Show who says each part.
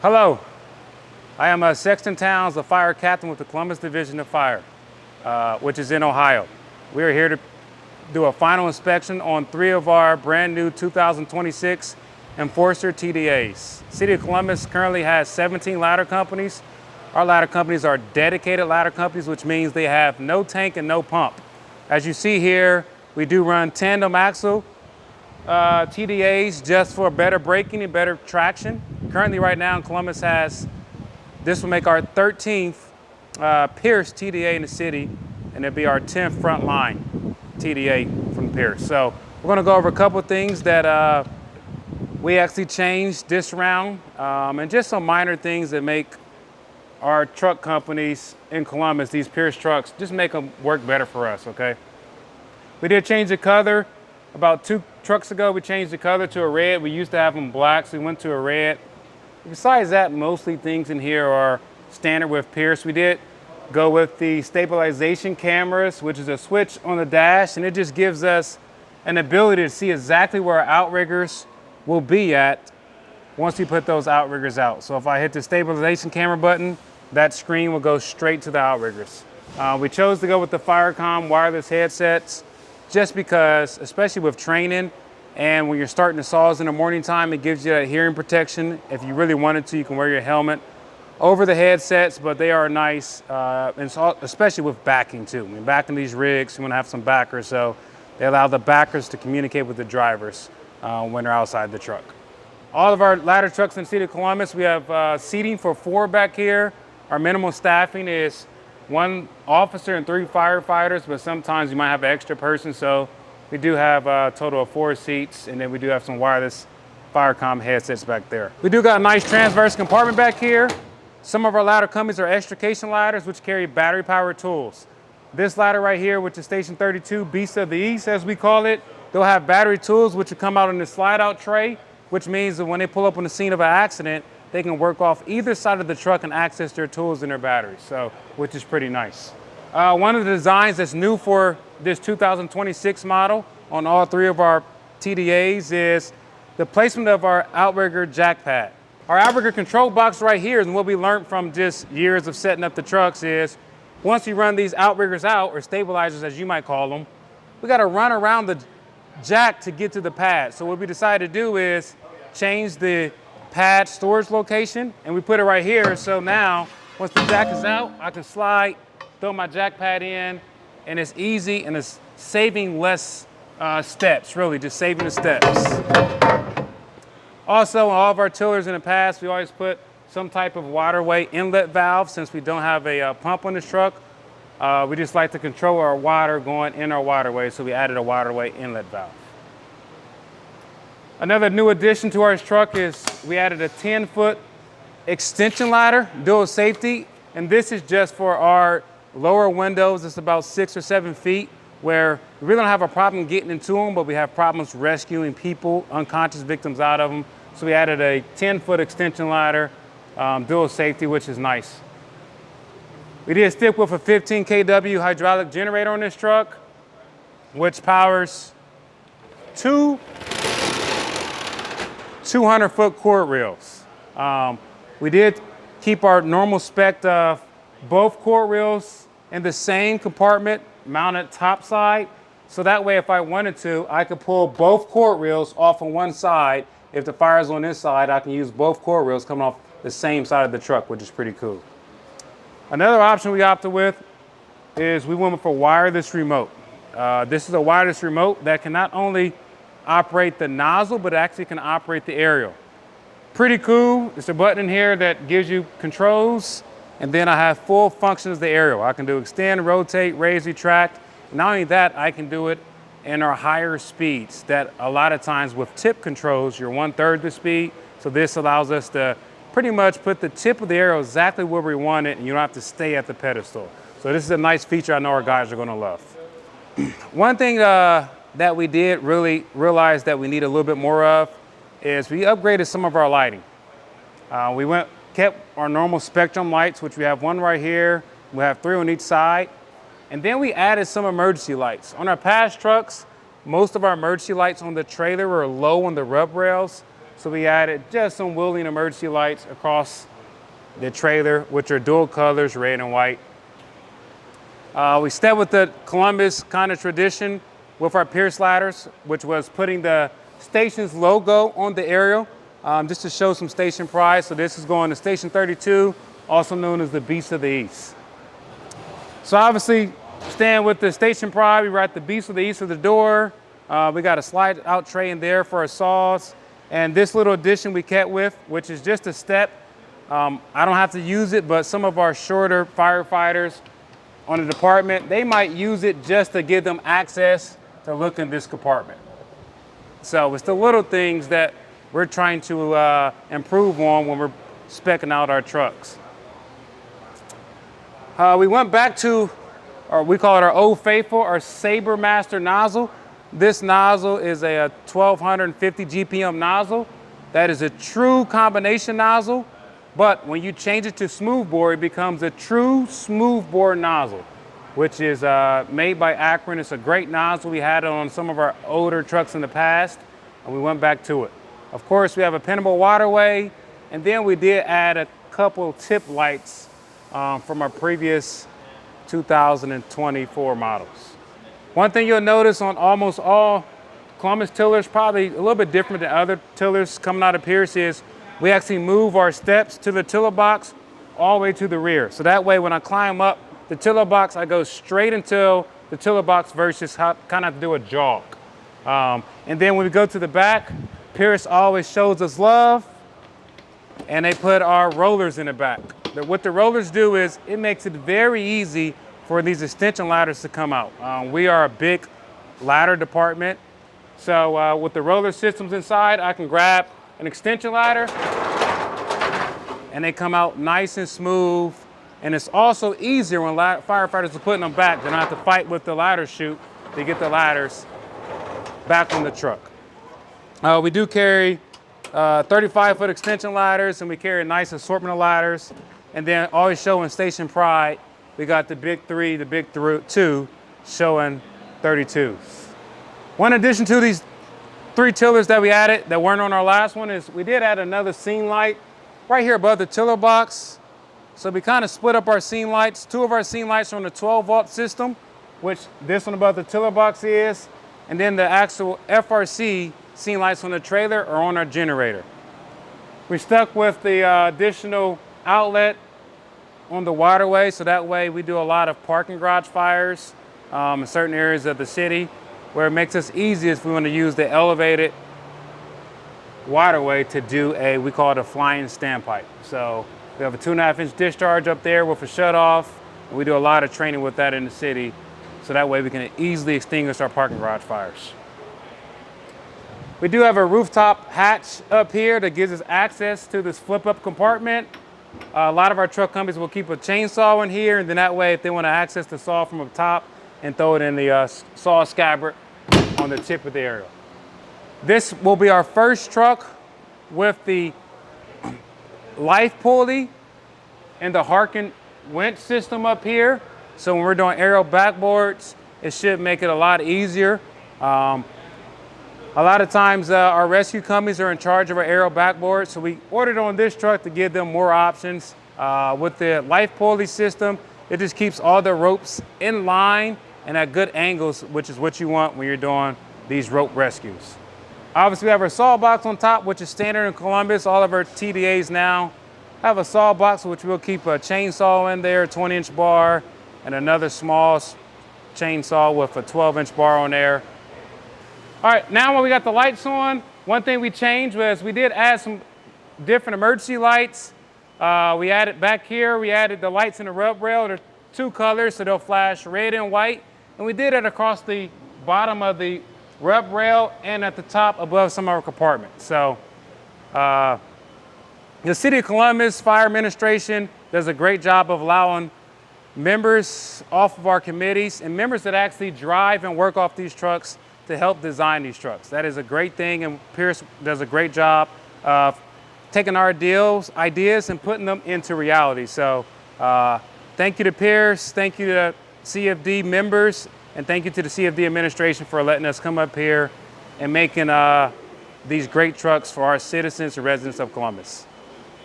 Speaker 1: Hello, I am Sexton Towns, a fire captain with the Columbus Division of Fire, which is in Ohio. We are here to do a final inspection on 3 of our brand new 2026 Enforcer TDAs. City of Columbus currently has 17 ladder companies. Our ladder companies are dedicated ladder companies, which means they have no tank and no pump. As you see here, we do run tandem axle TDAs just for better braking and better traction. Currently right now in Columbus this will make our 13th Pierce TDA in the city, and it'll be our 10th frontline TDA from Pierce. So we're gonna go over a couple of things that we actually changed this round, and just some minor things that make our truck companies in Columbus, these Pierce trucks, just make them work better for us, okay? We did change the color. About 2 trucks ago, we changed the color to a red. We used to have them black, so we went to a red. Besides that, mostly things in here are standard with Pierce. We did go with the stabilization cameras, which is a switch on the dash, and it just gives us an ability to see exactly where our outriggers will be at once we put those outriggers out. So if I hit the stabilization camera button, that screen will go straight to the outriggers. We chose to go with the Firecom wireless headsets just because, especially with training and when you're starting the saws in the morning time, it gives you that hearing protection. If you really wanted to, you can wear your helmet over the headsets, but they are nice, and so, especially with backing too. I mean, backing these rigs, you want to have some backers, so they allow the backers to communicate with the drivers when they're outside the truck. All of our ladder trucks in the city of Columbus, we have seating for 4 back here. Our minimum staffing is 1 officer and 3 firefighters, but sometimes you might have an extra person, so we do have a total of 4 seats, and then we do have some wireless Firecom headsets back there. We do got a nice transverse compartment back here. Some of our ladder companies are extrication ladders, which carry battery-powered tools. This ladder right here, which is Station 32, Beast of the East, as we call it, they'll have battery tools, which will come out in the slide-out tray, which means that when they pull up on the scene of an accident, they can work off either side of the truck and access their tools and their batteries, so, which is pretty nice. One of the designs that's new for this 2026 model on all 3 of our TDAs is the placement of our outrigger jack pad. Our outrigger control box right here, and what we learned from just years of setting up the trucks is, once you run these outriggers out, or stabilizers as you might call them, we gotta run around the jack to get to the pad. So what we decided to do is change the pad storage location, and we put it right here. So now, once the jack is out, I can slide, throw my jack pad in, and it's easy, and it's saving less steps, really, just saving the steps. Also, in all of our tillers in the past, we always put some type of waterway inlet valve. Since we don't have a pump on this truck, we just like to control our water going in our waterway, so we added a waterway inlet valve. Another new addition to our truck is we added a 10-foot extension ladder, dual safety, and this is just for our lower windows. It's about 6 or 7 feet, where we really don't have a problem getting into them, but we have problems rescuing people, unconscious victims out of them. So we added a 10-foot extension ladder, dual safety, which is nice. We did stick with a 15 kW hydraulic generator on this truck, which powers 2 200-foot cord reels. We did keep our normal spec of both cord reels in the same compartment mounted top side. So that way, if I wanted to, I could pull both cord reels off on one side. If the fire's on this side, I can use both cord reels coming off the same side of the truck, which is pretty cool. Another option we opted with is we went for wireless remote. This is a wireless remote that can not only operate the nozzle, but actually can operate the aerial. Pretty cool. It's a button in here that gives you controls, and then I have full functions of the aerial. I can do extend, rotate, raise, retract. Not only that, I can do it in our higher speeds that a lot of times with tip controls, you're 1/3 the speed. So this allows us to pretty much put the tip of the arrow exactly where we want it, and you don't have to stay at the pedestal. So this is a nice feature I know our guys are gonna love. One thing that we did really realize that we need a little bit more of is we upgraded some of our lighting. We kept our normal spectrum lights, which we have 1 right here. We have 3 on each side. And then we added some emergency lights. On our past trucks, most of our emergency lights on the trailer were low on the rub rails. So we added just some wheeling emergency lights across the trailer, which are dual colors, red and white. We stepped with the Columbus kind of tradition with our Pierce ladders, which was putting the station's logo on the aerial, just to show some station pride. So this is going to Station 32, also known as the Beast of the East. So obviously, staying with the station pride, we were at the Beast of the East of the door. We got a slide out tray in there for our saws. And this little addition we kept with, which is just a step. I don't have to use it, but some of our shorter firefighters on the department, they might use it just to give them access to look in this compartment. So it's the little things that we're trying to improve on when we're speccing out our trucks. We went back to, or we call it our Old Faithful, our Saber Master nozzle. This nozzle is a 1250 GPM nozzle. That is a true combination nozzle, but when you change it to smoothbore, it becomes a true smoothbore nozzle, which is made by Akron. It's a great nozzle. We had it on some of our older trucks in the past, and we went back to it. Of course, we have a pinnable waterway, and then we did add a couple tip lights from our previous 2024 models. One thing you'll notice on almost all Columbus tillers, probably a little bit different than other tillers coming out of Pierce, is we actually move our steps to the tiller box all the way to the rear. So that way when I climb up the tiller box, I go straight until the tiller box versus kind of have to do a jog. And then when we go to the back, Pierce always shows us love, and they put our rollers in the back. What the rollers do is it makes it very easy for these extension ladders to come out. We are a big ladder department. So with the roller systems inside, I can grab an extension ladder and they come out nice and smooth. And it's also easier when firefighters are putting them back. They don't have to fight with the ladder chute to get the ladders back on the truck. We do carry 35-foot extension ladders, and we carry a nice assortment of ladders. And then always showing station pride, we got the big 3, the big 2 showing 32s. One addition to these 3 tillers that we added that weren't on our last one is we did add another scene light right here above the tiller box. So we kind of split up our scene lights. 2 of our scene lights are on the 12-volt system, which this one above the tiller box is. And then the actual FRC scene lights on the trailer are on our generator. We stuck with the additional outlet on the waterway, so that way we do a lot of parking garage fires in certain areas of the city, where it makes us easiest if we want to use the elevated waterway to do we call it a flying standpipe. So we have a 2.5-inch discharge up there with a shutoff, and we do a lot of training with that in the city, so that way we can easily extinguish our parking garage fires. We do have a rooftop hatch up here that gives us access to this flip-up compartment. A lot of our truck companies will keep a chainsaw in here, and then that way if they want to access the saw from up top and throw it in the saw scabbard on the tip of the aerial. This will be our first truck with the Lyfe Pulley and the Harken winch system up here. So when we're doing aerial backboards, it should make it a lot easier. A lot of times our rescue companies are in charge of our aerial backboard, so we ordered on this truck to give them more options. With the Lyfe Pulley system, it just keeps all the ropes in line and at good angles, which is what you want when you're doing these rope rescues. Obviously, we have our saw box on top, which is standard in Columbus. All of our TDAs now have a saw box, which will keep a chainsaw in there, a 20-inch bar, and another small chainsaw with a 12-inch bar on there. All right, now when we got the lights on, one thing we changed was we did add some different emergency lights. We added back here, we added the lights in the rub rail. They're 2 colors, so they'll flash red and white. And we did it across the bottom of the rub rail and at the top above some of our compartments. So the City of Columbus Fire Administration does a great job of allowing members off of our committees and members that actually drive and work off these trucks to help design these trucks. That is a great thing, and Pierce does a great job of taking our ideas and putting them into reality. So thank you to Pierce, thank you to CFD members, and thank you to the CFD administration for letting us come up here and making these great trucks for our citizens and residents of Columbus.